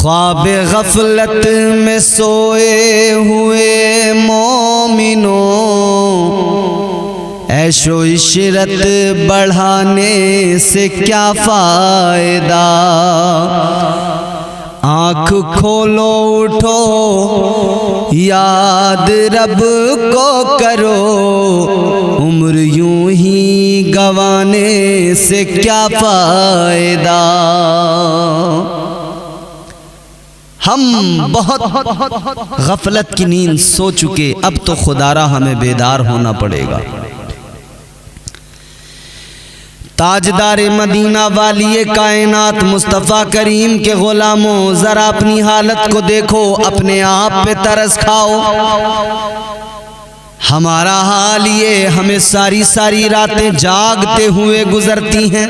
ख्वाब गफलत में सोए हुए मोमिनों, ऐशो इशरत बढ़ाने से क्या फ़ायदा। आँख खोलो उठो याद रब को करो, उम्र यूं ही गंवाने से क्या फ़ायदा। हम बहुत गफलत की नींद सो चुके, अब तो खुदारा हमें बेदार होना पड़ेगा। ताजदार मदीना वाली कायनात मुस्तफ़ा करीम के गुलामों, ज़रा अपनी हालत को देखो, अपने आप पे तरस खाओ। हमारा हाल ये, हमें सारी सारी रातें जागते हुए गुजरती हैं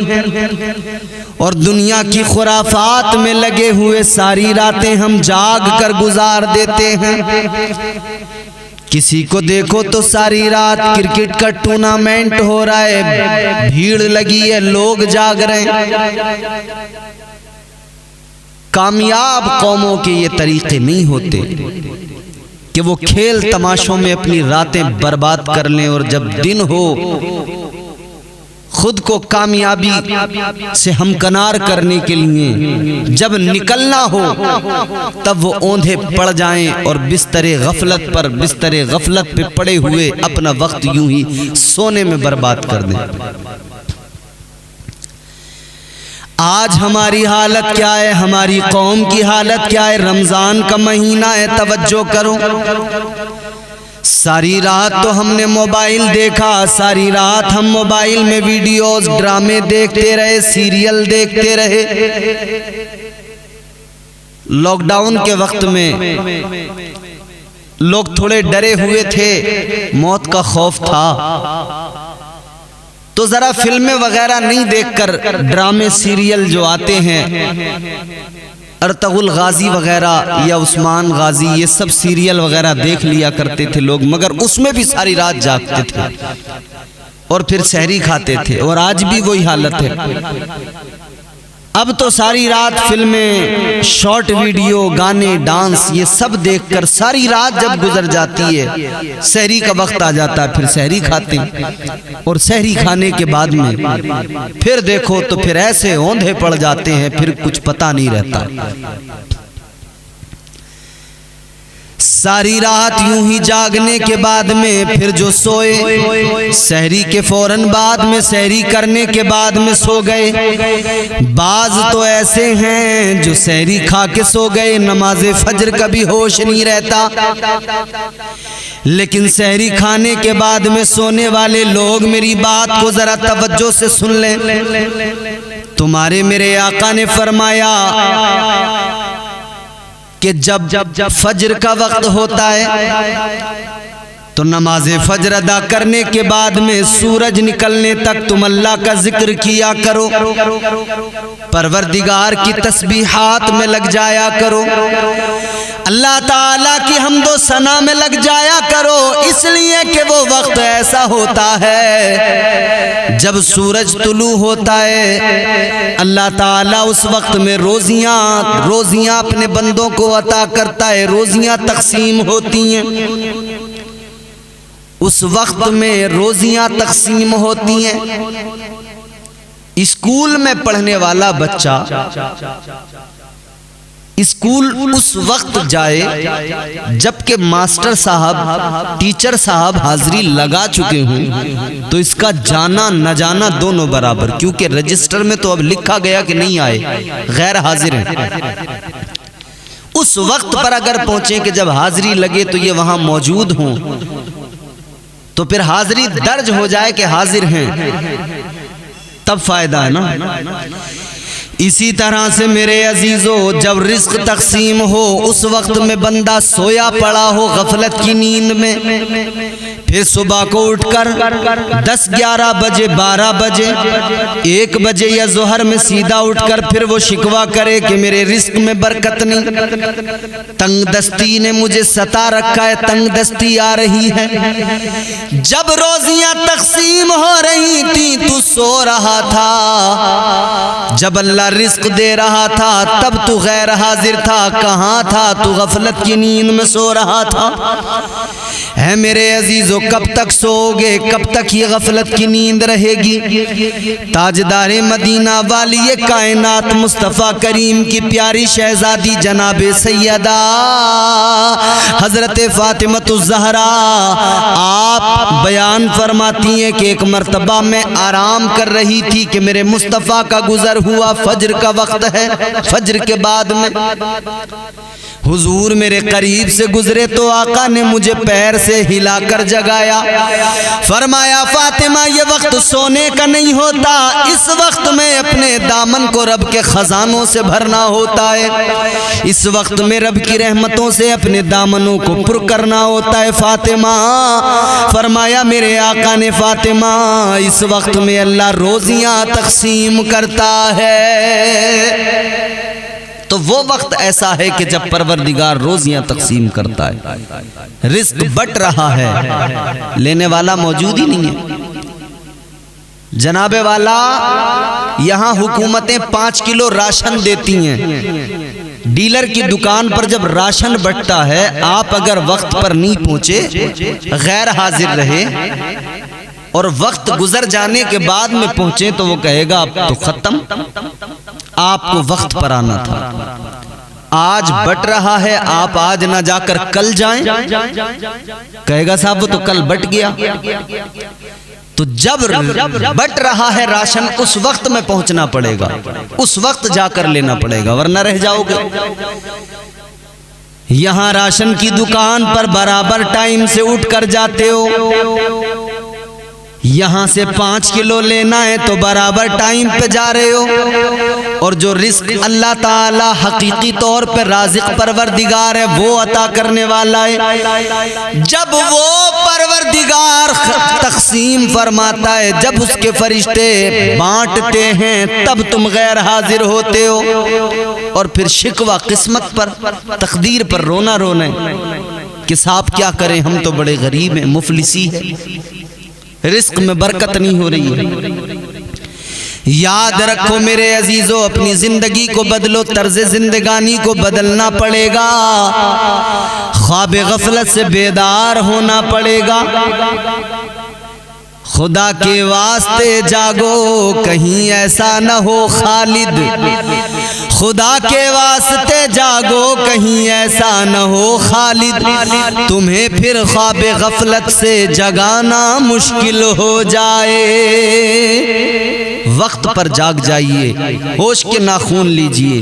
और दुनिया की खुराफात में लगे हुए सारी रातें हम जाग कर गुजार देते हैं। किसी को देखो तो सारी रात क्रिकेट का टूर्नामेंट हो रहा है, भीड़ लगी है, लोग जाग रहे हैं। कामयाब कौमों के ये तरीके नहीं होते कि वो खेल तमाशों में अपनी रातें बर्बाद कर लें और जब दिन हो खुद को कामयाबी से हमकनार करने के लिए जब निकलना हो तब वो औंधे पड़ जाएं और बिस्तरे गफलत पे पड़े हुए अपना वक्त यूं ही सोने में बर्बाद कर दें। आज हमारी हालत क्या है, हमारी कौम की हालत क्या है। रमजान का महीना है, तवज्जो करो। सारी रात तो हमने मोबाइल देखा, सारी रात हम मोबाइल में वीडियोस ड्रामे देखते रहे, सीरियल देखते रहे। लॉकडाउन के वक्त में लोग थोड़े डरे हुए थे, मौत का खौफ था, तो जरा फिल्में वगैरह नहीं देखकर ड्रामे सीरियल जो आते हैं, अर्तगुल गाजी वगैरह या उस्मान गाजी, ये सब सीरियल वगैरह देख लिया करते थे लोग, मगर उसमें भी सारी रात जागते थे और फिर सहरी खाते थे। और आज भी वही हालत है। अब तो सारी रात फिल्में, शॉर्ट वीडियो, गाने, डांस, ये सब देखकर सारी रात जब गुजर जाती है, सहरी का वक्त आ जाता है, फिर सहरी खाते हैं और सहरी खाने के बाद में फिर देखो तो फिर ऐसे औंधे पड़ जाते हैं, फिर कुछ पता नहीं रहता। सारी रात यूं ही जागने के बाद में फिर जो सोए, सहरी के फौरन बाद में, सहरी करने के बाद में सो गए। बाज तो ऐसे हैं जो सहरी खा के सो गए, नमाज़े फजर का भी होश नहीं रहता। लेकिन सहरी खाने के बाद में सोने वाले लोग मेरी बात को जरा तवज्जो से सुन लें। तुम्हारे मेरे आका ने फरमाया कि जब फजर का वक्त होता है तो नमाज़े फजर अदा करने के बाद में सूरज निकलने तक तुम अल्लाह का जिक्र किया करो, परवरदिगार की तस्बीहात में लग जाया करो, अल्लाह ताला की हम्दो सना में लग जाया करो। इसलिए कि वो वक्त ऐसा होता है जब सूरज तुलू होता है, अल्लाह ताला उस वक्त में रोजियां अपने बंदों को अता करता है, रोजियां तकसीम होती हैं। उस वक्त में रोजियां तकसीम होती हैं। स्कूल में पढ़ने वाला बच्चा स्कूल उस वक्त जाए जबकि मास्टर साहब, टीचर साहब हाजिरी लगा चुके हों, तो इसका जाना न जाना दोनों बराबर, क्योंकि रजिस्टर में तो अब लिखा गया कि नहीं आए, गैर हाजिर हैं। उस वक्त पर अगर पहुंचे कि जब हाजिरी लगे तो ये वहां मौजूद हों, तो फिर हाजिरी दर्ज हो जाए कि हाजिर हैं, तब फायदा है ना। इसी तरह से मेरे अजीजों, जब रिस्क तकसीम हो उस वक्त में बंदा सोया पड़ा हो गफलत की नींद में, फिर सुबह को उठकर 10, 11 बजे, 12 बजे, 1 बजे या जोहर में सीधा उठकर फिर वो शिकवा करे कि मेरे रिस्क में बरकत नहीं, तंगदस्ती ने मुझे सता रखा है, तंगदस्ती आ रही है। जब रोजियां तकसीम हो रही थी तू सो रहा था, जब अल्लाह रिस्क दे रहा था तब तू गैर हाजिर था। कहाँ था तू? गफलत की नींद में सो रहा था। है मेरे अजीजों, कब तक सोओगे? कब तक ये गफलत की नींद रहेगी? ताजदारे मदीना वाली ये कायनात मुस्तफ़ा करीम की प्यारी शहजादी जनाबे सैयदा हजरत फातिमतुज़ ज़हरा आप बयान फरमाती हैं कि एक मर्तबा मैं आराम कर रही थी कि मेरे मुस्तफ़ा का गुजर हुआ। फज्र का वक्त है, फज्र के बाद में हुजूर मेरे करीब से गुजरे तो आका ने मुझे पैर से हिलाकर जगाया, फरमाया फातिमा ये वक्त सोने का नहीं होता, इस वक्त में अपने दामन को रब के खजानों से भरना होता है, इस वक्त में रब की रहमतों से अपने दामनों को पुर करना होता है। फातिमा, फरमाया मेरे आका ने फातिमा इस वक्त में अल्लाह रोजियां तकसीम करता है। तो वो वक्त ऐसा है कि जब परवरदिगार रोजियां तकसीम करता है, रिस्क बट रहा है, लेने वाला मौजूद ही नहीं है। जनाबे वाला यहाँ हुकूमतें 5 किलो राशन देती हैं। डीलर की दुकान पर जब राशन बंटता है, आप अगर वक्त पर नहीं पहुंचे, गैर हाजिर रहे और वक्त गुजर जाने के बाद में पहुंचे तो वो कहेगा अब तो खत्म, आपको वक्त पर आना था। आज बट रहा है, आप आज ना जाकर कल जाएं, कहेगा साहब वो तो कल बट गया। तो जब बट रहा है राशन, उस वक्त में पहुंचना पड़ेगा, उस वक्त जाकर लेना पड़ेगा, वरना रह जाओगे। यहां राशन की दुकान पर बराबर टाइम से उठकर जाते हो, यहां से 5 किलो लेना है तो बराबर टाइम पे जा रहे हो, और जो रिस्क अल्लाह ताला हकीकी तौर पे राज़िक परवरदिगार है वो अता करने वाला है, जब वो परवरदिगार तकसीम फरमाता है, जब उसके फरिश्ते बांटते हैं, तब तुम गैर हाजिर होते हो। और फिर शिकवा किस्मत पर, तकदीर पर रोना रोना कि साहब क्या करें, हम तो बड़े गरीब हैं, मुफलिसी है, रिस्क में बरकत नहीं हो रही है। याद रखो मेरे अजीजों, अपनी जिंदगी को बदलो, तर्ज जिंदगानी को बदलना पड़ेगा, ख्वाब गफलत से बेदार होना पड़ेगा। खुदा के वास्ते जागो कहीं ऐसा न हो खालिद, खुदा के वास्ते जागो कहीं ऐसा न हो खालिद, तुम्हें फिर ख्वाब गफलत से जगाना मुश्किल हो जाए। वक्त पर जाग जाइए, होश के नाखून लीजिए,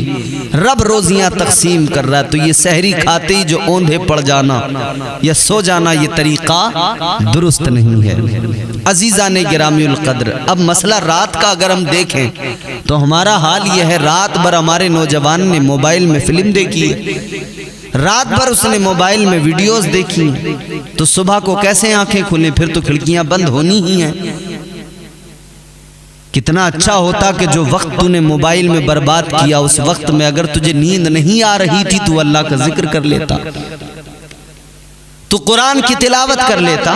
रब रोजियां तकसीम कर रहा है। तो ये सहरी खाते ही जो औंधे पड़ जाना या सो जाना, ये तरीका दुरुस्त नहीं है। अजीजा ने गिरामीउल कद्र, अब मसला रात का अगर हम देखें तो हमारा हाल यह है, रात भर हमारे नौजवान ने मोबाइल में फिल्म देखी है, रात भर उसने मोबाइल में वीडियोस देखी, तो सुबह को कैसे आंखें खुलें? फिर तो खिड़कियां बंद होनी ही हैं। कितना अच्छा होता कि जो वक्त तूने मोबाइल में बर्बाद किया, उस वक्त में अगर तुझे नींद नहीं आ रही थी तो अल्लाह का जिक्र कर लेता, तो कुरान की तिलावत कर लेता,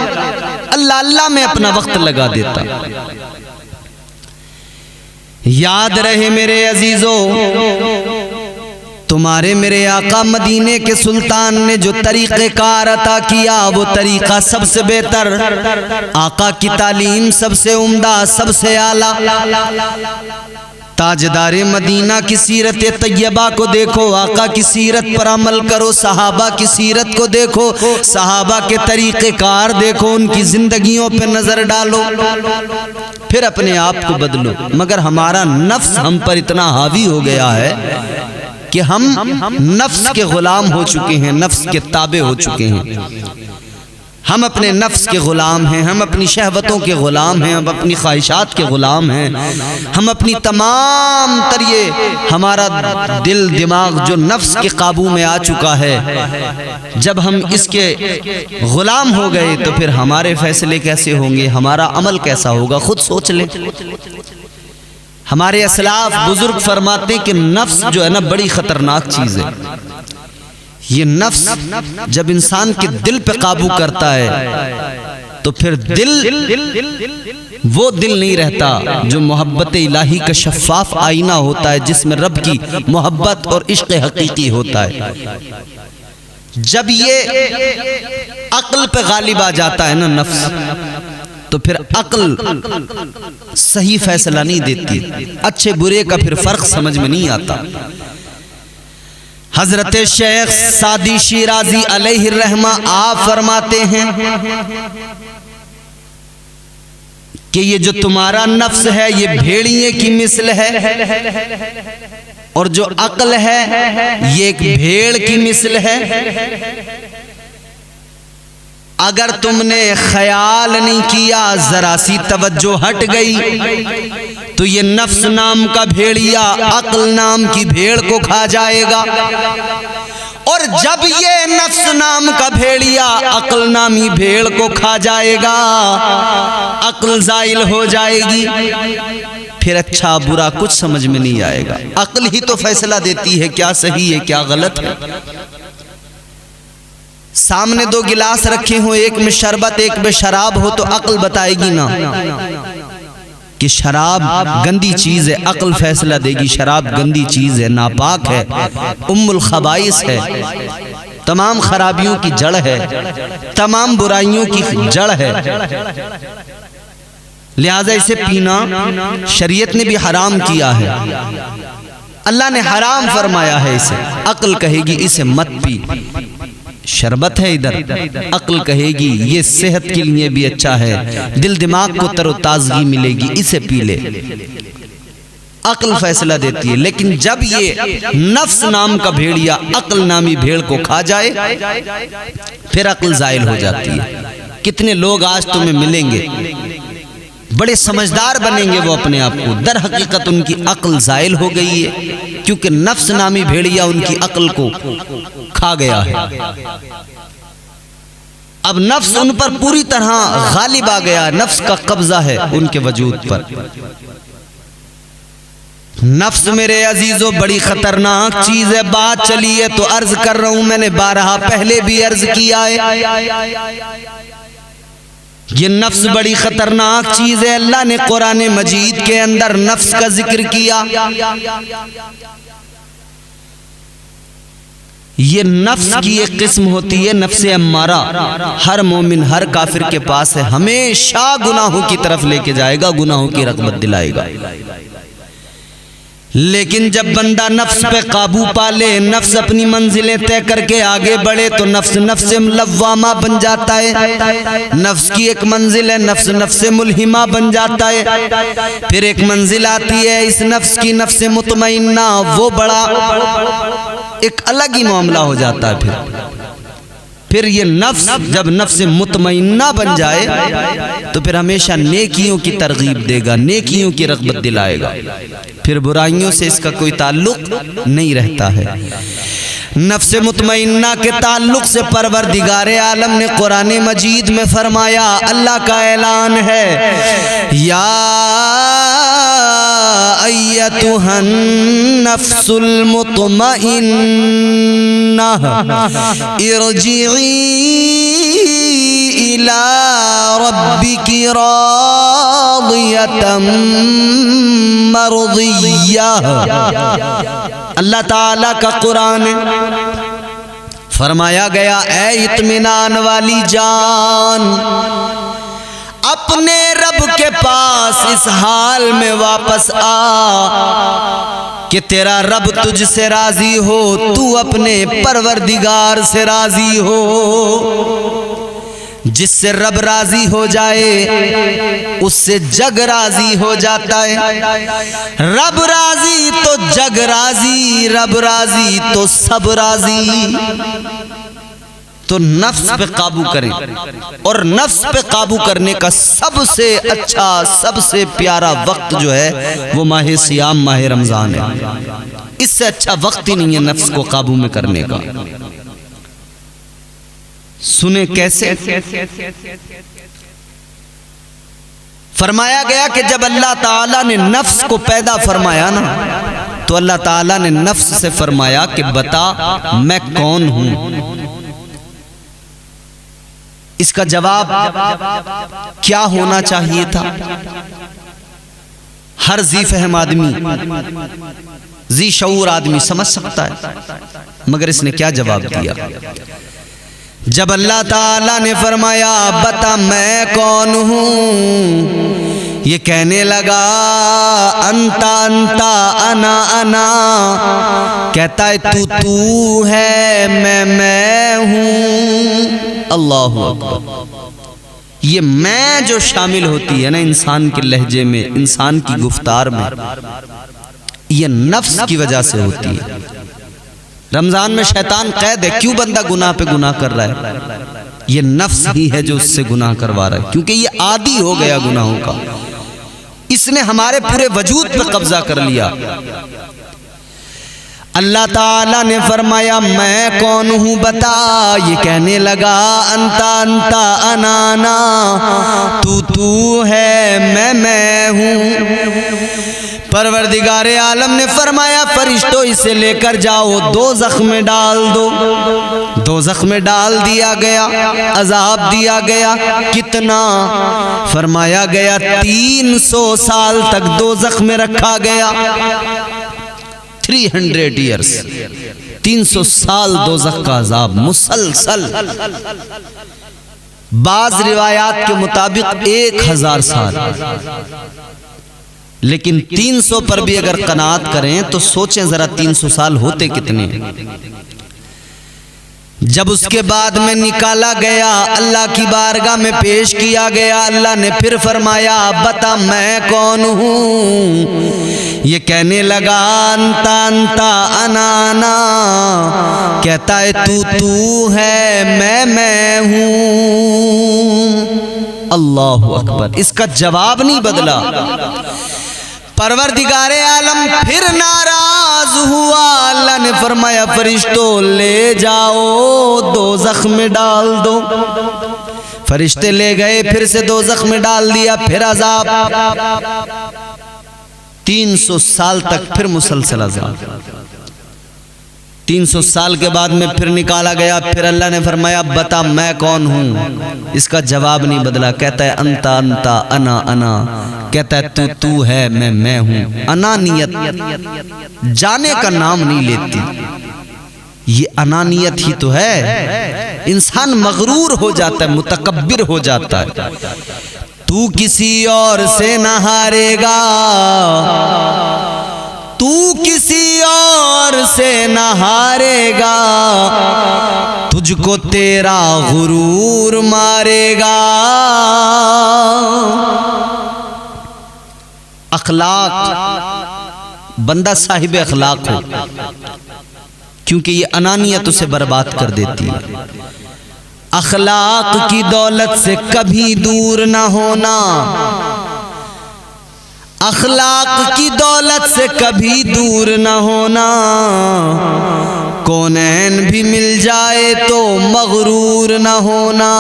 अल्लाह अल्लाह में अपना वक्त लगा देता। याद रहे मेरे अजीजों, तुम्हारे मेरे आका मदीने के सुल्तान ने जो तरीक़ेकार अता किया, वो तरीक़ा सबसे बेहतर, आका की तालीम सबसे उम्दा, सबसे आला। ताजदारे मदीना की सीरत तैयबा को देखो, आका की सीरत पर अमल करो, सहाबा की सीरत को देखो, सहाबा के तरीक़ेकार देखो, उनकी जिंदगियों पे नजर डालो, फिर अपने आप को बदलो। मगर हमारा नफ्स हम पर इतना हावी हो गया है कि हम नफ्स के गुलाम हो चुके हैं, नफ्स के ताबे हो चुके हैं। हम अपने नफ्स के ग़ुलाम हैं, हम अपनी शहवतों के ग़ुलाम हैं, हम अपनी ख्वाहिशात के ग़ुलाम हैं, हम अपनी तमाम तरिए हमारा दिल दिमाग जो नफ्स के काबू में आ चुका है, जब हम इसके ग़ुलाम हो गए तो फिर हमारे फैसले कैसे होंगे, हमारा अमल कैसा होगा, खुद सोच ले। हमारे असलाफ बुजुर्ग फरमाते कि नफ्स जो है ना बड़ी ख़तरनाक चीज़ है। ये नफ्स जब इंसान के दिल पे काबू करता है तो फिर दिल वो दिल नहीं रहता जो मोहब्बत इलाही का शफ़ाफ आईना होता है, जिसमें रब की मोहब्बत और इश्क़ हकीकी होता है। जब ये अक्ल पे गालिब आ जाता है ना नफ्स, तो फिर अक्ल सही फैसला नहीं देती, अच्छे बुरे का फिर फर्क समझ में नहीं आता। हजरत शेख सादी शिराजी अलैहि रहमा आप फरमाते हैं कि ये जो तुम्हारा नफ्स है ये भेड़िए की मिसल है, और जो अक्ल है ये एक भेड़ की मिसल है। अगर तुमने ख्याल नहीं किया, जरा सी तवज्जो हट गई तो ये नफ्स नाम का भेड़िया अक्ल नाम की भेड़ को खा जाएगा, और जब ये नफ्स नाम का भेड़िया अक्ल नामी भेड़ को खा जाएगा, अक्ल ज़ाइल हो जाएगी, फिर अच्छा बुरा कुछ समझ में नहीं आएगा। अक्ल ही तो फैसला देती है क्या सही है क्या गलत है। सामने दो गिलास रखे हो, एक में शरबत एक में शराब हो, तो अक्ल बताएगी ना कि शराब गंदी चीज है, अक्ल फैसला देगी शराब गंदी चीज है, नापाक है, उम्मुल खबाइस है, तमाम खराबियों की जड़ है, तमाम बुराइयों की जड़ है। लिहाजा इसे पीना शरीयत ने भी हराम किया है, अल्लाह ने हराम फरमाया है इसे। अक्ल कहेगी इसे मत पी, शरबत है इधर, अक्ल कहेगी ये सेहत के लिए भी अच्छा है, दिल दिमाग को तरोताजगी मिलेगी, इसे पी ले। अक्ल फैसला देती है। लेकिन जब ये नफ्स नाम का भेड़िया अक्ल नामी भेड़ को खा जाए, फिर अक्ल जायल हो जाती है। कितने लोग आज तुम्हें मिलेंगे बड़े समझदार बनेंगे वो अपने आप को, दर हकीकत उनकी अक्ल जायल हो गई है, क्योंकि नफ्स नामी भेड़िया उनकी अक्ल को खा गया है। अब नफ्स उन पर पूरी तरह गालिब आ गया, नफ्स का कब्जा है उनके वजूद पर। नफ्स मेरे अजीजों बड़ी खतरनाक चीज है। बात चली है तो अर्ज कर रहा हूं, मैंने 12 पहले भी अर्ज किया है, ये नफ्स बड़ी खतरनाक चीज है। अल्लाह ने कुरान मजीद के अंदर नफ्स का जिक्र किया। ये नफ्स की एक किस्म होती है नफ्से अम्मारा, हर मोमिन हर काफिर के पास है, हमेशा गुनाहों की तरफ लेके जाएगा, गुनाहों की रग़बत दिलाएगा। लेकिन जब बंदा नफ्स पे काबू पा ले, नफ्स अपनी मंजिलें तय करके आगे बढ़े, तो नफ्स नफ्स लव्वामा बन जाता है। नफ्स की एक मंजिल है, नफ्स नफ्स मुल्हिमा बन जाता है। फिर एक मंजिल आती है इस नफ्स की, नफ्स मुतमइन्ना, वो बड़ा एक अलग ही मामला हो जाता है। फिर ये नफ्स जब नफ्स मुतमइन्ना बन जाए तो फिर हमेशा नेकियों की तरगीब देगा, नेकियों की रग़बत दिलाएगा, फिर बुराइयों से इसका कोई ताल्लुक नहीं रहता है। नफ्स मुतमइन्ना के ताल्लुक से परवरदिगारे आलम ने कुरान मजीद में फरमाया, अल्लाह का ऐलान है, या अय्यतुहन नफ्सुल मुतमइन्ना इरजिई इला रब्बिकी रादियतम मर्दिय्या। अल्लाह ताला का कुरान फरमाया गया, ऐ इत्मीनान वाली जान, अपने रब के पास इस हाल में वापस आ कि तेरा रब तुझसे राजी हो, तू अपने परवरदिगार से राजी हो। जिससे रब राजी हो जाए उससे जग राजी हो जाता है। रब राजी तो जग राजी, रब राजी तो सब राजी। तो नफ्स पे काबू करें। और नफ्स पे काबू करने का सबसे अच्छा, सबसे प्यारा वक्त जो है वो माह सियाम, माह रमजान है। इससे अच्छा वक्त ही नहीं है नफ्स को काबू में करने का। सुने कैसे? फरमाया गया कि जब अल्लाह ताला ने नफ्स को पैदा फरमाया ना, तो अल्लाह ताला ने नफ्स से फरमाया कि बता मैं कौन हूं। इसका जवाब क्या होना चाहिए था? हर जी फहम आदमी, जी शऊर आदमी समझ सकता है, मगर इसने क्या जवाब दिया? जब अल्लाह ताला ने फरमाया बता मैं कौन हूं, ये कहने लगा अंता अंता अना अना, कहता है तू है, मैं हूं। अल्लाहु अकबर। ये मैं जो शामिल होती है ना इंसान के लहजे में, इंसान की गुफ्तार में, ये नफ्स की वजह से होती है। रमजान में शैतान कैद है, क्यों बंदा गुनाह पे गुनाह कर रहा है? ये नफ्स ही है जो उससे गुनाह करवा रहा है, क्योंकि ये आदी हो गया गुनाहों का। इसने हमारे पूरे वजूद पे कब्जा कर लिया। अल्लाह ताला ने फरमाया मैं कौन हूँ बता, ये कहने लगा अंता अंता अनाना, तू है, मैं हूँ। परवरदिगारे आलम ने फरमाया फरिश्तों इसे लेकर जाओ दोज़ख में डाल दो। दोज़ख में डाल दिया गया, अजाब दिया गया। कितना? फरमाया गया 300 साल तक दोज़ख में रखा गया। 300 ईयर्स, 300 साल दोज़ख का अजाब मुसलसल। बाज रिवायात के मुताबिक 1000 साल। लेकिन 300 पर भी अगर कनात करें तो सोचें जरा 300 साल होते कितने। जब उसके बाद में निकाला गया, अल्लाह की बारगाह में पेश किया गया, अल्लाह ने फिर फरमाया बता मैं कौन हूँ। ये कहने लगा अंता अंता अनाना, कहता है तू है, मैं हूँ। अल्लाहु अकबर। इसका जवाब नहीं बदला। परवरदिगारे आलम फिर नाराज हुआ। अल्लाह ने फरमाया फरिश्तों ले जाओ दोज़ख में डाल दो। फरिश्ते ले गए, फिर से दोज़ख में डाल दिया, फिर अजाब। 300 साल तक फिर मुसलसल अजाब। 300 साल के बाद में फिर निकाला गया, फिर अल्लाह ने फरमाया बता मैं कौन हूँ। इसका जवाब नहीं बदला। कहता है अंता अंता अना अना, कहता है तू है, मैं हूँ। अनानियत जाने का नाम नहीं लेती। ये अनानियत ही तो है। इंसान मगरूर हो जाता है, मुतकब्बिर हो जाता है। तू किसी और से न हारेगा, तू किसी और से न हारेगा, तुझको तेरा गुरूर मारेगा। अखलाक, बंदा साहिब अखलाक हो, क्योंकि ये अनानियत उसे बर्बाद कर देती है। अखलाक की दौलत से कभी दूर ना होना, अखलाक की दौलत से कभी दूर न होना। कौनैन भी मिल जाए तो मगरूर न होना।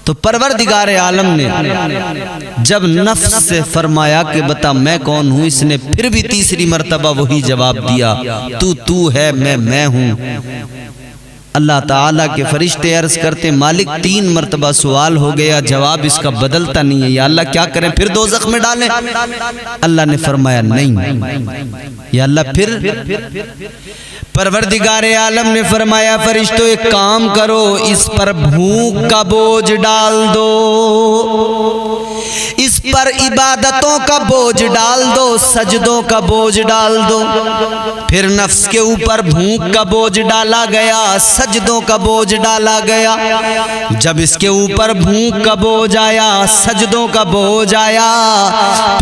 तो परवरदिगार आलम ने जब नफ्स से फरमाया कि बता मैं कौन हूँ, इसने फिर भी तीसरी मर्तबा वही जवाब दिया तू है, मैं हूँ। अल्लाह ताला के फरिश्ते अर्ज करते मालिक 3 मर्तबा सवाल हो गया, जवाब इसका बदलता नहीं है, या अल्लाह क्या करें, फिर दोज़ख में डालें? अल्लाह ने फरमाया नहीं। या अल्लाह फिर परवरदिगार आलम ने फरमाया फरिश्तों एक काम करो, इस पर भूख का बोझ डाल दो, इस पर इबादतों का बोझ डाल दो, सजदों का बोझ डाल दो। फिर नफ्स के ऊपर भूख का बोझ डाला गया, सजदों का बोझ डाला गया। जब इसके ऊपर भूख का बोझ आया, सजदों का बोझ आया,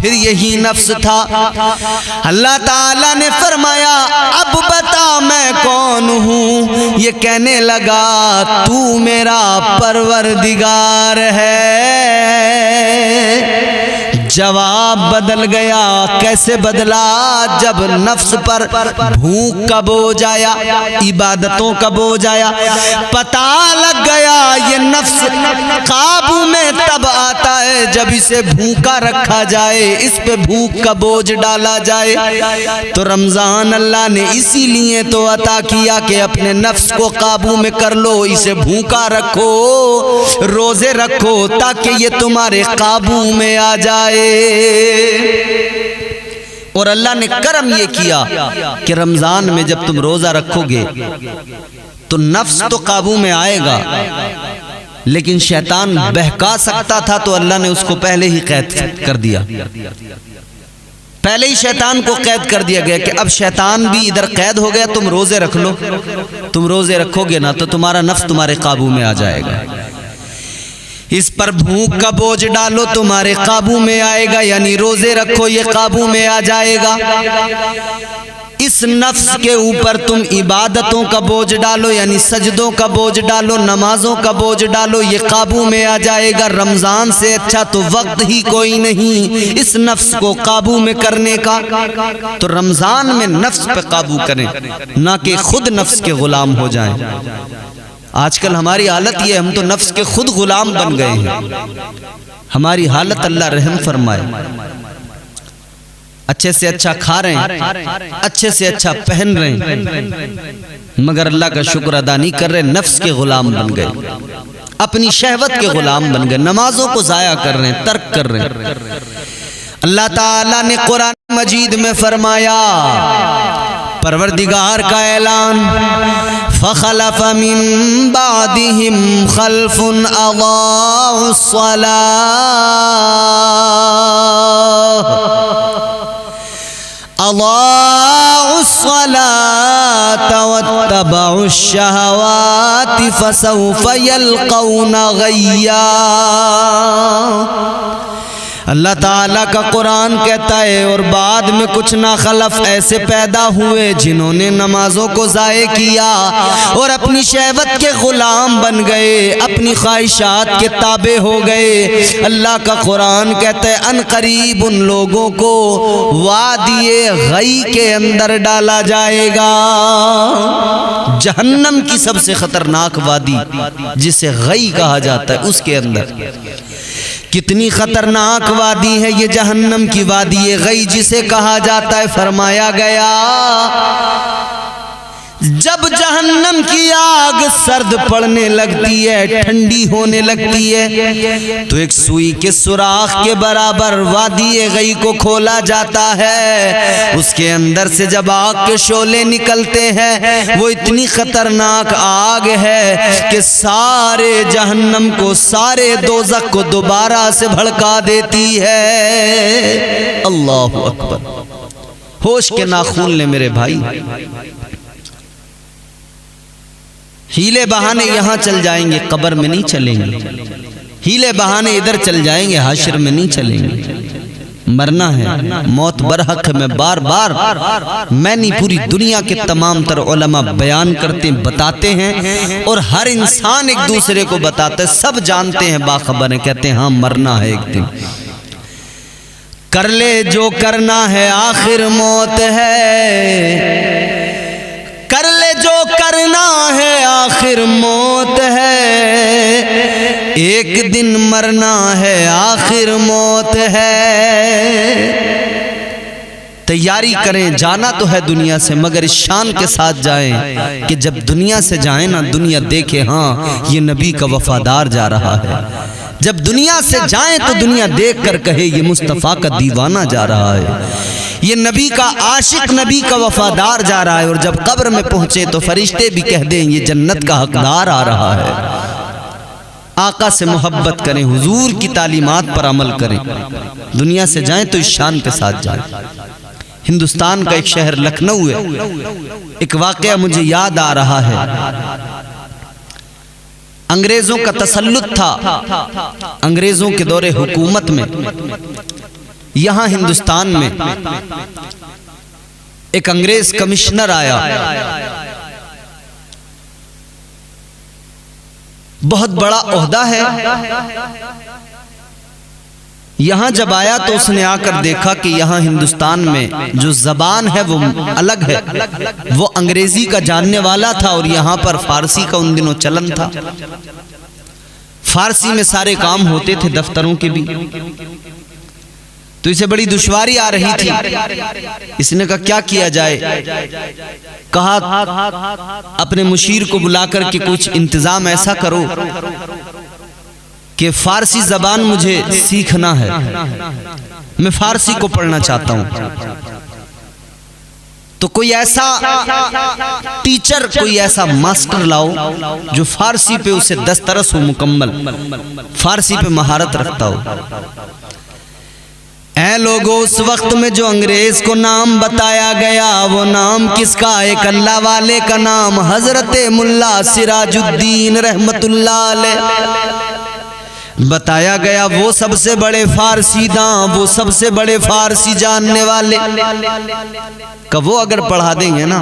फिर यही नफ्स था। अल्लाह ताला ने फरमाया अब बता मैं कौन हूँ। ये कहने लगा तू मेरा परवरदिगार है। जवाब बदल गया। कैसे बदला? जब नफ्स पर भूख का बोझ आया, इबादतों का बोझ आया, पता लग गया ये नफ्स काबू में तब आता है जब इसे भूखा रखा जाए, इस पे भूख का बोझ डाला जाए। तो रमजान अल्लाह ने इसीलिए तो अता किया कि अपने नफ्स को काबू में कर लो, इसे भूखा रखो, रोजे रखो, ताकि ये तुम्हारे काबू में आ जाए। और अल्लाह ने करम ये किया कि रमजान में जब तुम रोजा रखोगे तो नफ्स तो काबू में आएगा, लेकिन शैतान बहका सकता था, तो अल्लाह ने उसको पहले ही कैद कर दिया। पहले ही शैतान को कैद कर दिया गया कि अब शैतान भी इधर कैद हो गया, तुम रोजे रख लो। तुम रोजे रखोगे ना तो तुम्हारा नफ्स तुम्हारे काबू में आ जाएगा। इस पर भूख का बोझ डालो, तुम्हारे काबू में आएगा, यानी रोजे रखो, ये काबू में आ जाएगा। इस नफ्स के ऊपर तुम इबादतों का बोझ डालो, यानी सजदों का बोझ डालो, नमाजों का बोझ डालो, ये काबू में आ जाएगा। रमजान से अच्छा तो वक्त ही कोई नहीं इस नफ्स को काबू में करने का। तो रमजान में नफ्स पे काबू करें, ना कि खुद नफ्स के गुलाम हो जाएं। आजकल हमारी हालत ये, हम तो नफ्स के खुद गुलाम बन गए हैं। हमारी हालत अल्लाह रहम फरमाए। अच्छे से अच्छा खा रहे हैं, अच्छे से अच्छा पहन रहे हैं, मगर अल्लाह का शुक्र अदा नहीं कर रहे, नफ्स के गुलाम बन गए, अपनी शहवत के गुलाम बन गए, नमाजों को जाया कर रहे हैं, तर्क कर रहे हैं। अल्लाह ताला ने कुरान मजीद में फरमाया, परवरदिगार का ऐलान, फखलफ मिन बादिहिम खल्फुन अज़ाउस सलात वत्तबउश शहवाति फसौफ यल्कौना गय्या। अल्लाह ताला का कुरान कहता है, और बाद में कुछ ना खलफ ऐसे पैदा हुए जिन्होंने नमाजों को ज़ाये किया और अपनी शहवत के गुलाम बन गए, अपनी ख्वाहिशात के ताबे हो गए। अल्लाह का कुरान कहता है, अनकरीब उन लोगों को वादिये गई के अंदर डाला जाएगा। जहन्नम की सबसे खतरनाक वादी जिसे गई कहा जाता है, उसके अंदर। कितनी खतरनाक वादी है ये जहन्नम की वादी, ये गई जिसे कहा जाता है। फरमाया गया, जब जहन्नम की आग सर्द पड़ने लगती है, ठंडी होने लगती है, तो एक सुई के सुराख के बराबर वादी गई को खोला जाता है। उसके अंदर से जब आग के शोले निकलते हैं, वो इतनी खतरनाक आग है कि सारे जहन्नम को, सारे दोज़ख को दोबारा से भड़का देती है। अल्लाहु अकबर। होश के नाखून ले मेरे भाई, हीले बहाने यहाँ चल जाएंगे, कब्र में नहीं चलेंगे। हीले बहाने इधर चल जाएंगे, हाशिर में नहीं चलेंगे। मरना है, मौत बरहक है। मैं बार बार मैं नहीं, पूरी दुनिया के तमाम तर उलमा बयान करते बताते हैं, और हर इंसान एक दूसरे को बताता है, सब जानते हैं, बाखबर हैं, कहते हैं हाँ मरना है एक दिन। कर ले जो करना है, आखिर मौत है। कर ले जो करना है, आखिर मौत है। एक दिन मरना है, आखिर मौत है। तैयारी करें, जाना तो है दुनिया से, मगर इस शान के साथ जाएं कि जब दुनिया से जाएं ना, दुनिया देखे हाँ ये नबी का वफादार जा रहा है। जब दुनिया से जाएं तो दुनिया देख कर कहे ये मुस्तफ़ा का दीवाना जा रहा है, ये नबी का आशिक, नबी का वफादार जा रहा है। और जब कब्र में पहुंचे तो फरिश्ते भी कह दें ये जन्नत का हकदार आ रहा है। आका से मोहब्बत करें, हुजूर की तालीमात पर अमल करें। दुनिया से जाएं तो इस शान के साथ जाएं। हिंदुस्तान का एक शहर लखनऊ है, एक वाकया मुझे याद आ रहा है। अंग्रेजों का तसल्लुत था, अंग्रेजों के दौरे हुकूमत में यहां हिंदुस्तान में एक अंग्रेज कमिश्नर आया। बहुत बड़ा ओहदा है। यहां जब आया तो उसने आकर देखा कि यहां हिंदुस्तान में जो जबान है वो अलग है। वो अंग्रेजी का जानने वाला था और यहां पर फारसी का उन दिनों चलन था। फारसी में सारे काम होते थे, दफ्तरों के भी। तो इसे बड़ी दुश्वारी आ रही थी। इसने कहा क्या किया जाए। कहा अपने मुशीर को बुलाकर के कुछ इंतजाम ऐसा करो कि फारसी जबान मुझे सीखना है, मैं फारसी को पढ़ना चाहता हूं। तो कोई ऐसा टीचर, कोई ऐसा मास्टर लाओ जो फारसी पे उसे दस्तरस हो, मुकम्मल फारसी पे महारत रखता हो। ऐ लोगों, उस वक्त में जो अंग्रेज को नाम बताया गया वो नाम किसका? एक अल्लाह वाले का नाम, हजरत मुल्ला सिराजुद्दीन रहमतुल्लाह अलैह बताया गया। वो सबसे बड़े फारसी दां, वो सबसे बड़े फारसी जानने वाले का वो अगर पढ़ा देंगे ना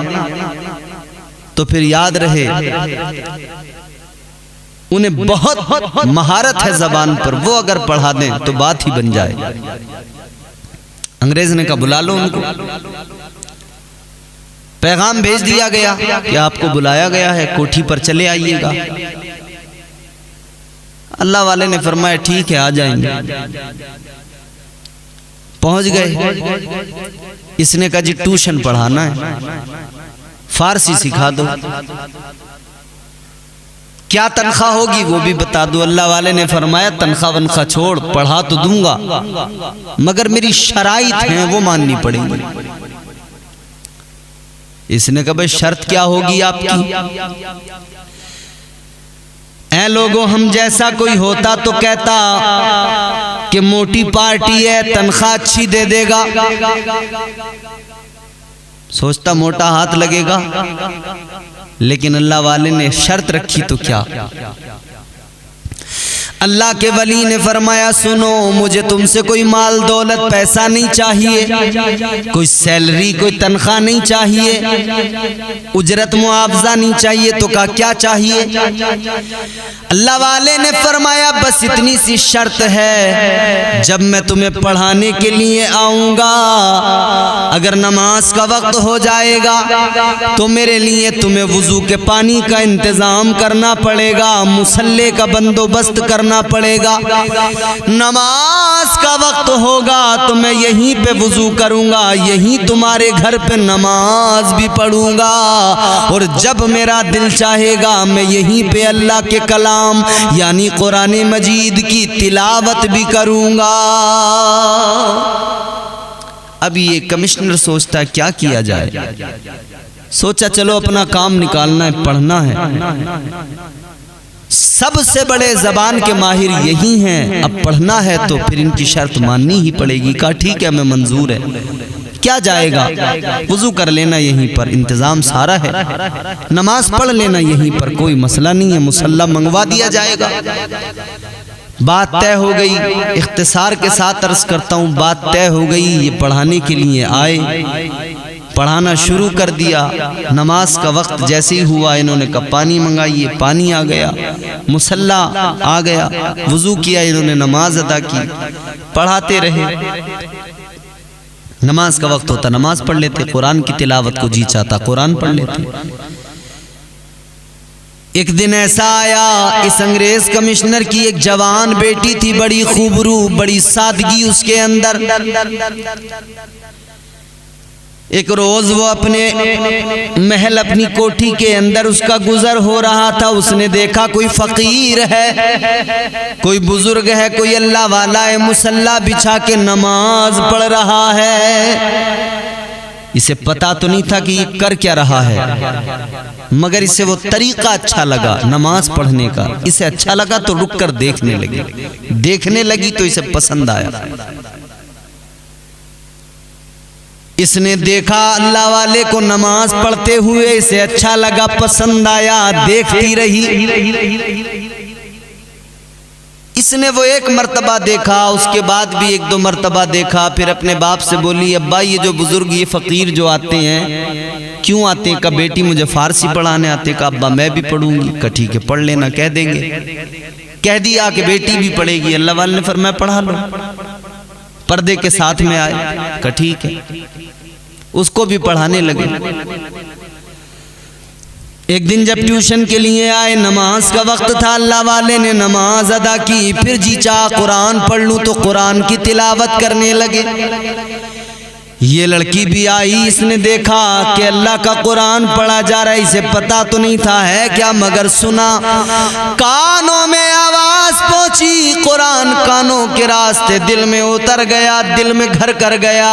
तो फिर याद रहे उन्हें बहुत महारत है जबान पर, वो अगर पढ़ा दें तो बात ही बन जाए। अंग्रेज ने कहा बुला लो उनको। पैगाम भेज दिया गया कि आपको बुलाया गया है, कोठी पर चले आइएगा। अल्लाह वाले ने फरमाया ठीक है, आ जाएंगे। पहुंच गए। इसने कहा जी ट्यूशन पढ़ाना है, फारसी सिखा दो। क्या तनख्वाह होगी वो भी बता दो। अल्लाह वाले ने फरमाया तनख्वाह वनख्वाह छोड़, पढ़ा तो दूंगा मगर मेरी शराइत हैं वो माननी पड़ेगी। इसने कहा भाई शर्त क्या होगी आपकी? ऐ लोगों, हम जैसा कोई होता तो कहता कि मोटी पार्टी है, तनख्वाह अच्छी दे देगा। सोचता मोटा हाथ लगेगा, लेकिन अल्लाह वाले ने शर्त रखी तो क्या? अल्लाह के वली ने फरमाया सुनो, मुझे तुमसे कोई माल दौलत पैसा नहीं चाहिए, कोई सैलरी कोई तनख्वाह नहीं चाहिए, उजरत मुआवजा नहीं चाहिए। तो कहा क्या चाहिए? अल्लाह वाले ने फरमाया बस इतनी सी शर्त है, जब मैं तुम्हें पढ़ाने के लिए आऊंगा अगर नमाज का वक्त हो जाएगा तो मेरे लिए तुम्हें वुजू के पानी का इंतजाम करना पड़ेगा, मुसल्ले का बंदोबस्त करना पड़ेगा। नमाज का वक्त होगा तो मैं यहीं पे वुजू करूंगा, यहीं तुम्हारे घर पे नमाज भी पढ़ूंगा, और जब मेरा दिल चाहेगा मैं यहीं पे अल्लाह के कलाम यानी कुरान मजीद की तिलावत भी करूंगा। अब ये कमिश्नर सोचता है क्या किया जाए। सोचा चलो अपना काम निकालना है, पढ़ना है। सबसे बड़े जबान के माहिर यही हैं, अब पढ़ना है तो फिर इनकी शर्त माननी ही पड़ेगी। कहा ठीक है मैं मंजूर है। क्या जाएगा? वुजू कर लेना यहीं पर, इंतजाम सारा है, नमाज पढ़ लेना यहीं पर, कोई मसला नहीं है, मुसल्ला मंगवा दिया जाएगा। बात तय हो गई। इख्तिसार के साथ अर्ज करता हूँ, बात तय हो गई। ये पढ़ाने के लिए आए, पढ़ाना शुरू कर दिया। नमाज का वक्त जैसे ही हुआ इन्होंने कहा पानी मंगाइए, पानी आ गया, मुसल्ला आ गया, वुजू किया, इन्होंने नमाज अदा की, पढ़ाते रहे। नमाज का वक्त होता नमाज पढ़ लेते, कुरान की तिलावत को जी चाहता कुरान पढ़ लेते। एक दिन ऐसा आया, इस अंग्रेज कमिश्नर की एक जवान बेटी थी, बड़ी खूबरू, बड़ी सादगी उसके अंदर। एक रोज वो अपने महल, अपनी कोठी के अंदर उसका गुजर हो रहा था। उसने देखा कोई फकीर है, कोई बुजुर्ग है, कोई अल्लाह वाला है, मुसल्ला बिछा के नमाज पढ़ रहा है। इसे पता तो नहीं था कि ये कर क्या रहा है, मगर इसे वो तरीका अच्छा लगा नमाज पढ़ने का। इसे अच्छा लगा तो रुक कर देखने लगी। देखने लगी तो इसे पसंद आया। इसने देखा अल्लाह वाले को नमाज पढ़ते हुए, इसे अच्छा लगा, पसंद आया, देखती रही। इसने वो एक मर्तबा देखा, उसके बाद भी एक दो मर्तबा देखा। फिर अपने बाप से बोली, अब्बा ये जो बुजुर्ग, ये फकीर जो आते हैं क्यों आते हैं? कहा बेटी मुझे फारसी पढ़ाने आते। कहा अब्बा मैं भी पढ़ूंगी। कहा ठीक है पढ़ लेना, कह देंगे। कह दिया कि बेटी भी पढ़ेगी। अल्लाह वाले ने फरमाया पढ़ा लो, पर्दे के साथ में आए। कहा ठीक है, उसको भी पढ़ाने लगे। एक दिन जब ट्यूशन के लिए आए, नमाज का वक्त था, अल्लाह वाले ने नमाज अदा की। फिर जी चाह कुरान पढ़ लूं तो कुरान की तिलावत करने लगे। ये लड़की भी आई, इसने देखा कि अल्लाह का कुरान पढ़ा जा रहा है। इसे पता तो नहीं था है क्या, मगर सुना, कानों में आवाज पहुंची, कुरान कानों के रास्ते दिल में उतर गया, दिल में घर कर गया।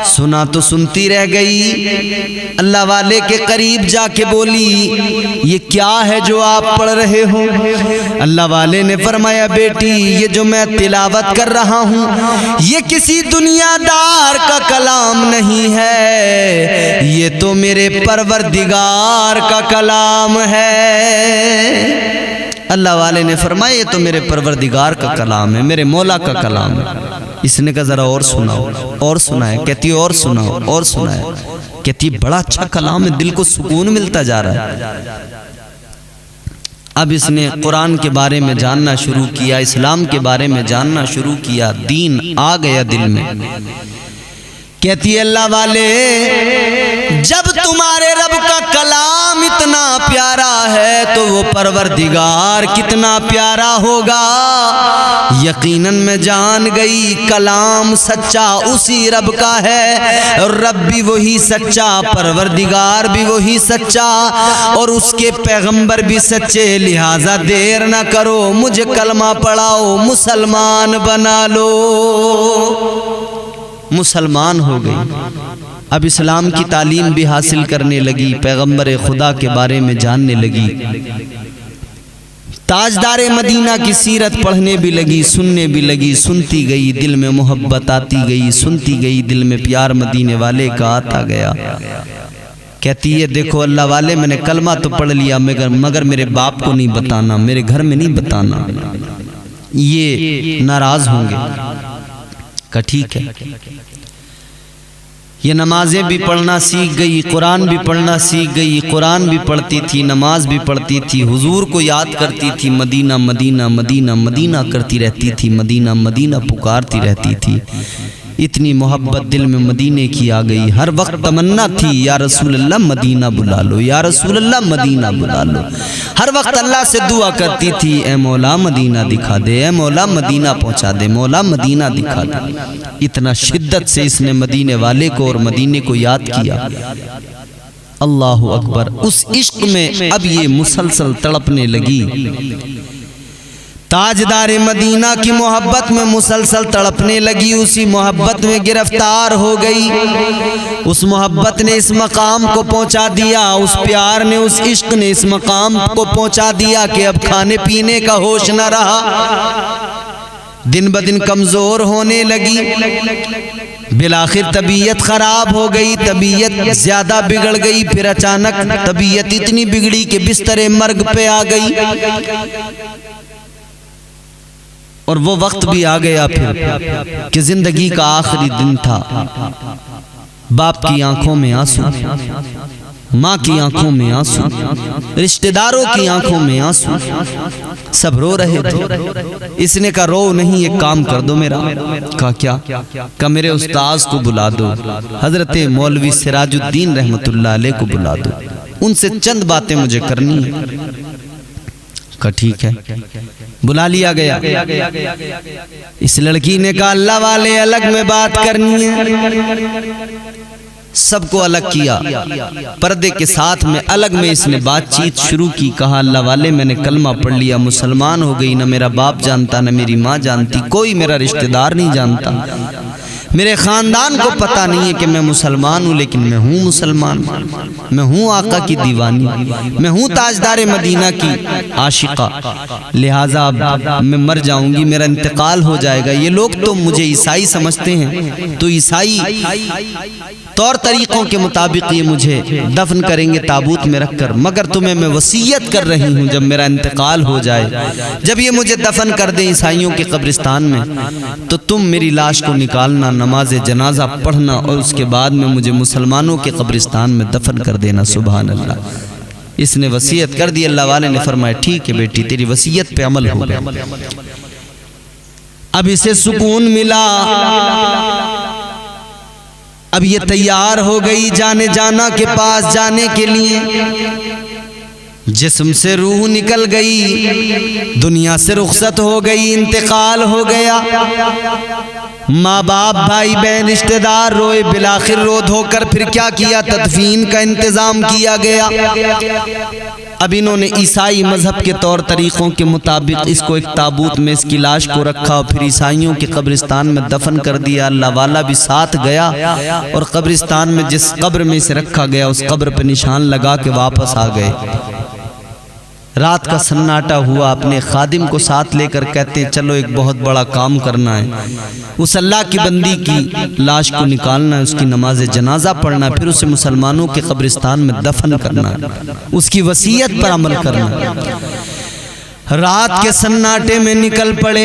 सुना तो सुनती रह गई। अल्लाह वाले के करीब जाके बोली, ये क्या है जो आप पढ़ रहे हो? अल्लाह वाले ने फरमाया, बेटी ये जो मैं तिलावत कर रहा हूँ, ये किसी दुनियादार का कलाम नहीं है, ये तो मेरे परवरदिगार का कलाम है। अल्लाह वाले ने फरमाया, ये तो मेरे परवरदिगार का कलाम है, मेरे मौला का कलाम है। इसने कहा जरा और सुनाओ, और सुनाए। कहती और सुनाओ, और सुनाए। कहती बड़ा अच्छा कलाम है, दिल को सुकून मिलता जा रहा है। अब इसने कुरान के बारे में जानना शुरू किया, इस्लाम के बारे में जानना शुरू किया, दीन आ गया दिल में। कहती है अल्लाह वाले, जब तुम्हारे रब का कलाम इतना प्यारा है तो वो परवरदिगार कितना प्यारा होगा। यकीनन मैं जान गई कलाम सच्चा उसी रब का है, और रब भी वही सच्चा, परवरदिगार भी वही सच्चा, और उसके पैगंबर भी सच्चे। लिहाजा देर ना करो, मुझे कलमा पढ़ाओ, मुसलमान बना लो। मुसलमान हो गई। अब इस्लाम की तालीम भी हासिल करने लगी, पैगंबर खुदा के बारे में जानने लगी, ताजदारे मदीना की सीरत पढ़ने भी लगी, सुनने भी लगी। सुनती गई, दिल में मोहब्बत आती गई, सुनती गई, दिल में प्यार मदीने वाले का आता गया। कहती है देखो अल्लाह वाले, मैंने कलमा तो पढ़ लिया, मगर मेरे बाप को नहीं बताना, मेरे घर में नहीं बताना, ये नाराज होंगे। का ठीक है। ये नमाजें भी पढ़ना सीख गई, कुरान भी पढ़ना सीख गई। कुरान भी पढ़ती थी, नमाज भी पढ़ती थी, हुजूर को याद करती थी, मदीना मदीना मदीना मदीना करती रहती थी, मदीना मदीना पुकारती रहती थी। इतनी मोहब्बत दिल में मदीने की आ गई। हर वक्त तमन्ना थी, या रसूल अल्लाह मदीना बुला लो, या रसूल अल्लाह मदीना बुला लो। हर वक्त अल्लाह से दुआ करती थी, ए मौला मदीना दिखा दे, ए मौला मदीना पहुंचा दे, मौला मदीना दिखा दे। इतना शिद्दत से इसने मदीने वाले को और मदीने को याद किया। अल्लाहु अकबर। उस इश्क में अब ये मुसलसल तड़पने लगी, ताजदारे मदीना की मोहब्बत में मुसलसल तड़पने लगी, उसी मोहब्बत में गिरफ्तार हो गई। उस मोहब्बत ने इस मकाम को पहुंचा दिया, उस प्यार ने, उस इश्क ने इस मकाम को पहुंचा दिया कि अब खाने पीने का होश न रहा। दिन ब दिन कमजोर होने लगी, बिलाखिर तबीयत खराब हो गई, तबीयत ज्यादा बिगड़ गई। फिर अचानक तबीयत इतनी बिगड़ी कि बिस्तरे मर्ग पे आ गई। और वो वक्त भी आ गया फिर कि जिंदगी का आखिरी दिन था। बाप की आंखों में आंसू, माँ की आंखों में आंसू, रिश्तेदारों की आंखों में आंसू, सब रो रहे थे। इसने कहा रो नहीं, एक काम कर दो मेरा। कहा क्या? कहा मेरे उस्ताद को बुला दो, हजरत मौलवी सिराजुद्दीन रहमतुल्लाह अलैह को बुला दो, उनसे चंद बातें मुझे करनी है। का ठीक है, बुला लिया गया। इस लड़की ने कहा अल्लाह वाले अलग में बात करनी है। सबको अलग किया, पर्दे के साथ में अलग में इसने बातचीत शुरू की। कहा अल्लाह वाले मैंने कलमा पढ़ लिया, मुसलमान हो गई। न मेरा बाप जानता, न मेरी माँ जानती, कोई मेरा रिश्तेदार नहीं जानता। मेरे ख़ानदान को पता नहीं है कि मैं मुसलमान हूँ, लेकिन मैं हूँ मुसलमान, मैं हूँ आका की दीवानी, मैं हूँ ताजदार मदीना की आशिका, लिहाजा मैं मर जाऊंगी, मेरा इंतकाल हो जाएगा। ये लोग तो मुझे ईसाई समझते हैं, तो ईसाई तौर तरीक़ों के मुताबिक ये मुझे दफन करेंगे ताबूत में रखकर, मगर तुम्हें मैं वसीयत कर रही हूँ जब मेरा इंतकाल हो जाए, जब ये मुझे दफन कर दें ईसाइयों के कब्रिस्तान में, तो तुम मेरी लाश को निकालना, नमाज जनाजा पढ़ना और उसके बाद में मुझे मुसलमानों के कब्रिस्तान में दफन कर देना। सुभान अल्लाह। इसने वसीयत कर दी। अल्लाह वाले ने फरमाया ठीक है बेटी, तेरी वसीयत पे अमल हो गया। अब इसे सुकून मिला, अब ये तैयार हो गई जाना के पास जाने के लिए। जिस्म से रूह निकल गई, दुनिया से रुखसत हो गई, इंतकाल हो गया। माँ बाप भाई बहन रिश्तेदार रोए, बिलाखिर रो धोकर फिर क्या किया, तदफीन का इंतजाम किया गया। अब इन्होंने ईसाई मजहब के तौर तरीक़ों के मुताबिक इसको एक ताबूत में इसकी लाश को रखा और फिर ईसाइयों के कब्रिस्तान में दफन कर दिया। अल्लाह वाला भी साथ गया और कब्रिस्तान में जिस कब्र में इसे रखा गया उस कब्र पर निशान लगा के वापस आ गए। रात का सन्नाटा हुआ, अपने खादिम को साथ लेकर कहते हैं चलो एक बहुत बड़ा काम करना है, उस अल्लाह की बंदी की लाश को निकालना है, उसकी नमाज जनाजा पढ़ना है, फिर उसे मुसलमानों के कब्रिस्तान में दफन करना है, उसकी वसीयत पर अमल करना है। रात के सन्नाटे में निकल पड़े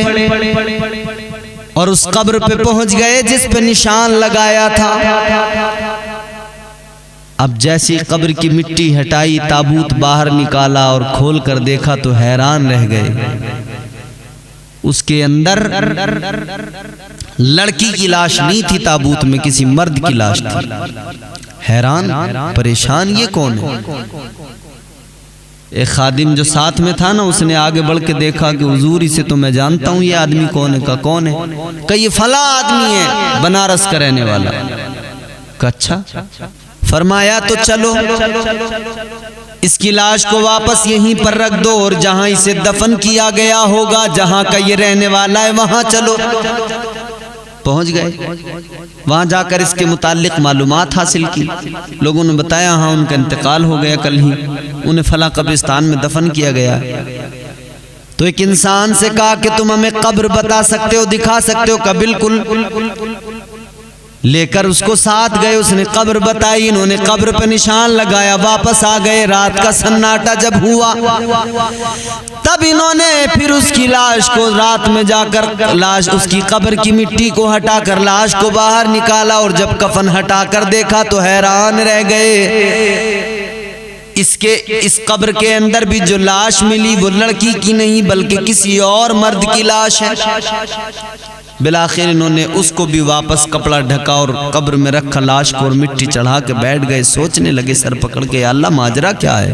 और उस कब्र पे पहुंच गए जिस पे निशान लगाया था। अब जैसी कब्र की मिट्टी हटाई, ताबूत बाहर निकाला और खोल कर देखा तो हैरान रह गए। उसके अंदर लड़की की लाश नहीं थी, ताबूत में किसी मर्द की लाश थी। हैरान परेशान, ये कौन है? एक खादिम जो साथ में था ना, उसने आगे बढ़ के देखा कि हुजूर इसे तो मैं जानता हूँ, ये आदमी कौन है? का कौन है? का ये फला आदमी है, बनारस का रहने वाला। का अच्छा। फरमाया तो चलो इसकी लाश को वापस यहीं पर रख दो और जहां इसे दफन किया गया होगा, जहां का ये रहने वाला है, वहां चलो। पहुंच गए, वहां जाकर इसके मुतालिक मालूमात हासिल की। लोगों ने बताया हाँ उनका इंतकाल हो गया, कल ही उन्हें फला कब्रिस्तान में दफन किया गया। तो एक इंसान से कहा कि तुम हमें कब्र बता सकते हो, दिखा सकते हो? का बिल्कुल। लेकर उसको साथ गए, उसने कब्र बताई, इन्होंने कब्र पर निशान लगाया, वापस आ गए। रात का सन्नाटा जब हुआ तब इन्होंने फिर उसकी लाश को रात में जाकर लाश उसकी कब्र की मिट्टी को हटाकर लाश को बाहर निकाला और जब कफन हटाकर देखा तो हैरान रह गए। इस कब्र के अंदर भी जो लाश मिली वो लड़की की नहीं बल्कि किसी और मर्द की लाश है। बिलाखिर इन्होंने उसको भी वापस कपड़ा ढका और कब्र में रखा लाश को और मिट्टी चढ़ा के बैठ गए। सोचने लगे सर पकड़ के, अल्लाह माजरा क्या है?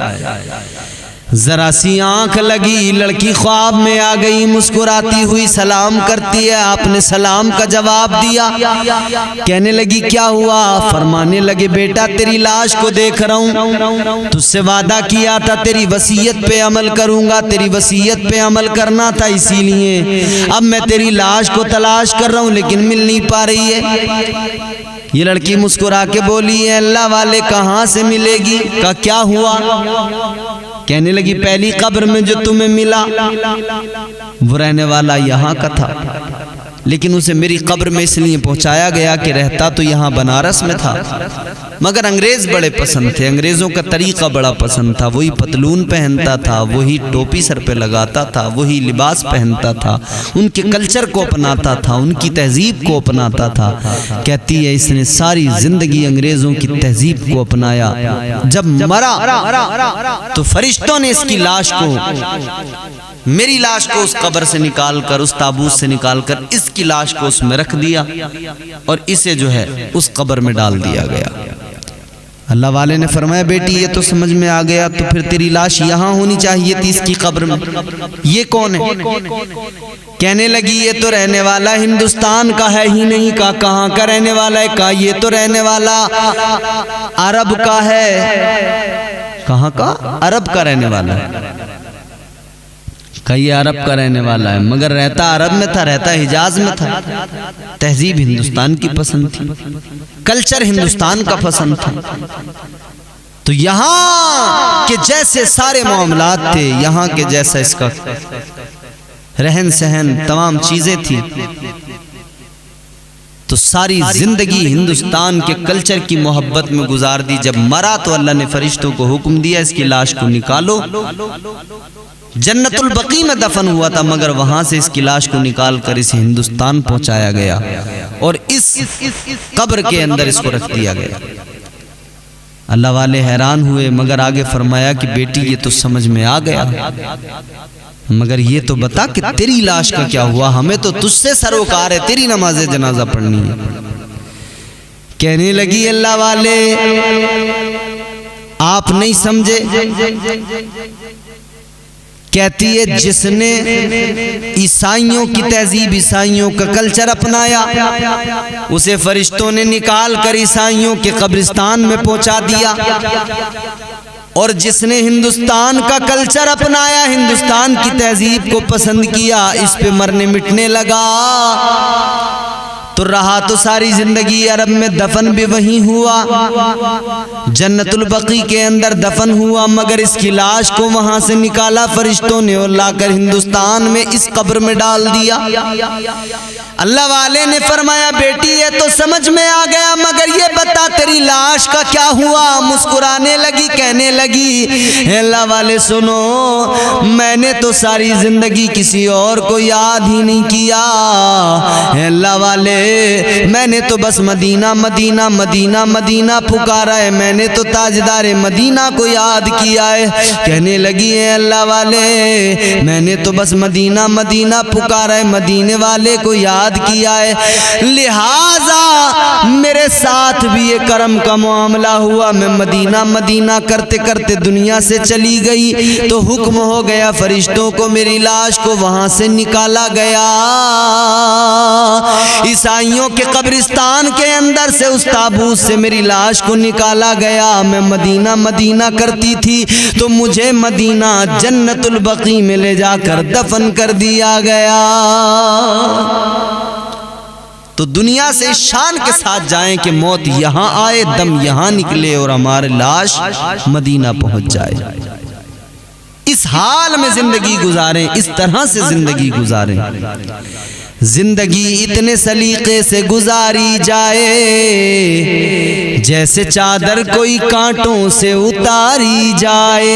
जरा सी आंख लगी, लड़की ख्वाब में आ गई, मुस्कुराती हुई सलाम करती है। आपने सलाम का जवाब दिया। कहने लगी क्या हुआ? फरमाने लगे बेटा तेरी लाश को देख रहा हूँ, तुझसे वादा किया था तेरी वसीयत पे अमल करूंगा, तेरी वसीयत पे अमल करना था, इसीलिए अब मैं तेरी लाश को तलाश कर रहा हूँ लेकिन मिल नहीं पा रही है। ये लड़की मुस्कुरा के बोली है अल्लाह वाले कहाँ से मिलेगी? का क्या हुआ? कहने लगी पहली कब्र में जो तुम्हें मिला वो रहने वाला यहाँ का था, लेकिन उसे मेरी कब्र में इसलिए पहुंचाया गया कि रहता तो यहाँ बनारस में था, मगर अंग्रेज बड़े पसंद थे, अंग्रेजों का तरीका बड़ा पसंद था। वही पतलून पहनता था, वही टोपी सर पे लगाता था, वही लिबास पहनता था, उनके कल्चर को अपनाता था, उनकी तहजीब को अपनाता था। कहती है इसने सारी जिंदगी अंग्रेजों की तहजीब को अपनाया। जब मरा तो फरिश्तों ने इसकी लाश को, मेरी लाश को उस कब्र से निकालकर, उस ताबूत से निकालकर इसकी लाश को उसमें रख दिया और इसे जो है उस कब्र में डाल दिया गया। अल्लाह वाले ने फरमाया बेटी ये तो समझ में आ गया, तो फिर तेरी लाश यहाँ होनी चाहिए थी इसकी कब्र में। ये कौन है? कहने लगी ये तो रहने वाला हिंदुस्तान का है ही नहीं। का कहाँ का रहने वाला है? का ये तो रहने वाला अरब का है। कहाँ का? अरब का रहने वाला है। कई अरब का रहने वाला है, मगर रहता अरब में था, रहता हिजाज में था। तहजीब हिंदुस्तान की पसंद थी, कल्चर हिंदुस्तान का पसंद था। तो यहाँ के जैसे सारे मामलात थे, यहाँ के जैसा इसका रहन सहन, तमाम चीजें थी। तो सारी जिंदगी हिंदुस्तान के कल्चर की मोहब्बत में गुजार दी। जब मरा तो अल्लाह ने फरिश्तों को हुक्म दिया इसकी लाश को निकालो। जन्नतुल बकी में दफन हुआ था, मगर वहां से इसकी लाश को निकाल कर इसे हिंदुस्तान पहुंचाया गया और इस कब्र के अंदर इसको रख दिया गया। अल्लाह वाले हैरान हुए, मगर आगे फरमाया कि बेटी ये तो समझ में आ गया, मगर ये तो बता कि तेरी लाश का क्या हुआ, हमें तो तुझसे सरोकार है, तेरी नमाज जनाजा पढ़नी है। कहने लगी अल्लाह वाले आप नहीं समझे। कहती है जिसने ईसाइयों की तहजीब, ईसाइयों का कल्चर अपनाया, उसे फरिश्तों ने निकाल कर ईसाइयों के कब्रिस्तान में पहुंचा दिया। और जिसने हिंदुस्तान का कल्चर अपनाया, हिंदुस्तान की तहजीब को पसंद किया, इस पे मरने मिटने लगा, तो रहा तो सारी जिंदगी अरब में, दफन भी वहीं हुआ, जन्नतुल बकी के अंदर दफन हुआ, मगर इसकी लाश को वहां से निकाला फरिश्तों ने और लाकर हिंदुस्तान में इस कब्र में डाल दिया। अल्लाह वाले ने फरमाया बेटी ये तो समझ में आ गया, मगर ये बता तेरी लाश का क्या हुआ। मुस्कुराने लगी, कहने लगी अल्लाह वाले सुनो, मैंने तो सारी जिंदगी किसी और को याद ही नहीं किया। अल्लाह वाले मैंने तो बस मदीना मदीना मदीना मदीना पुकारा है, मैंने तो ताजदार मदीना को याद किया है। कहने लगी है अल्लाह वाले मैंने तो बस मदीना मदीना पुकारा है, मदीने वाले को याद किया है, लिहाजा मेरे साथ भी ये करम का मामला हुआ। मैं मदीना मदीना करते करते दुनिया से चली गई तो हुक्म हो गया फरिश्तों को, मेरी लाश को वहां से निकाला गया। ईसाइयों के कब्रिस्तान के अंदर से उस ताबूत से मेरी लाश को निकाला गया। मैं मदीना मदीना करती थी तो मुझे मदीना जन्नतुल बकी में ले जाकर दफन कर दिया गया। तो दुनिया से शान के साथ जाएं कि मौत यहाँ आए, दम यहाँ निकले और हमारी लाश मदीना पहुंच जाए। इस हाल में जिंदगी गुजारें, इस तरह से जिंदगी गुजारें। जिंदगी इतने सलीके से गुजारी जाए जैसे चादर कोई कांटों से उतारी जाए।